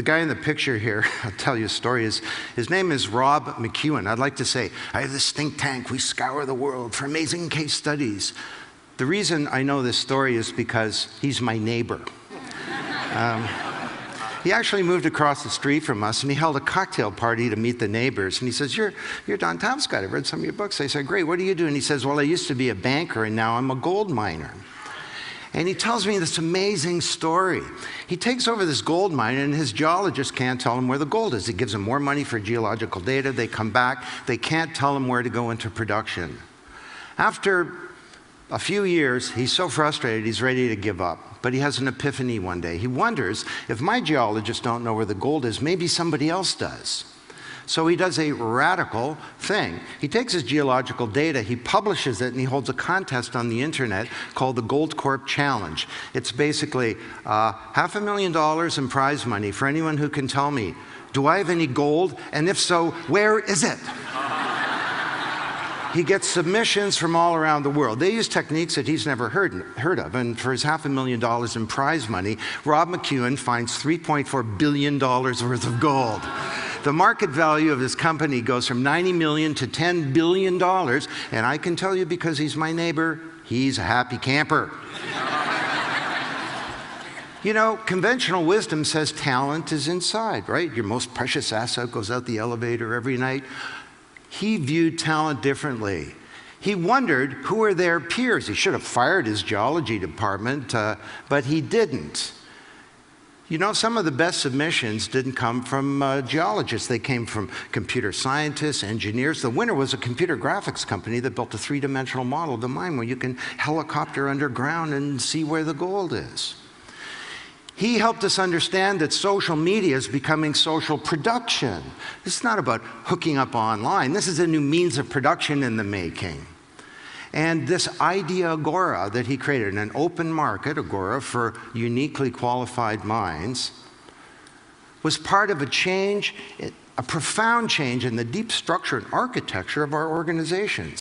The guy in the picture here, I'll tell you a story, his name is Rob McEwen. I'd like to say, I have this think tank, we scour the world for amazing case studies. The reason I know this story is because he's my neighbor. He actually moved across the street from us, and he held a cocktail party to meet the neighbors. And he says, you're Don Tapscott. I've read some of your books. I said, great, what do you do? And he says, well, I used to be a banker, and now I'm a gold miner. And he tells me this amazing story. He takes over this gold mine, and his geologist can't tell him where the gold is. He gives them more money for geological data. They come back. They can't tell him where to go into production. After a few years, he's so frustrated, he's ready to give up. But he has an epiphany one day. He wonders, if my geologists don't know where the gold is, maybe somebody else does. So he does a radical thing. He takes his geological data, he publishes it, and he holds a contest on the internet called the Gold Corp Challenge. It's basically $500,000 in prize money for anyone who can tell me, do I have any gold? And if so, where is it? He gets submissions from all around the world. They use techniques that he's never heard of. And for his $500,000 in prize money, Rob McEwen finds $3.4 billion worth of gold. The market value of his company goes from $90 million to $10 billion. And I can tell you, because he's my neighbor, he's a happy camper. You know, conventional wisdom says talent is inside, right? Your most precious asset goes out the elevator every night. He viewed talent differently. He wondered who were their peers. He should have fired his geology department, but he didn't. You know, some of the best submissions didn't come from geologists. They came from computer scientists, engineers. The winner was a computer graphics company that built a three-dimensional model of the mine where you can helicopter underground and see where the gold is. He helped us understand that social media is becoming social production. It's not about hooking up online. This is a new means of production in the making. And this idea agora that he created, an open market agora for uniquely qualified minds, was part of a change, a profound change in the deep structure and architecture of our organizations.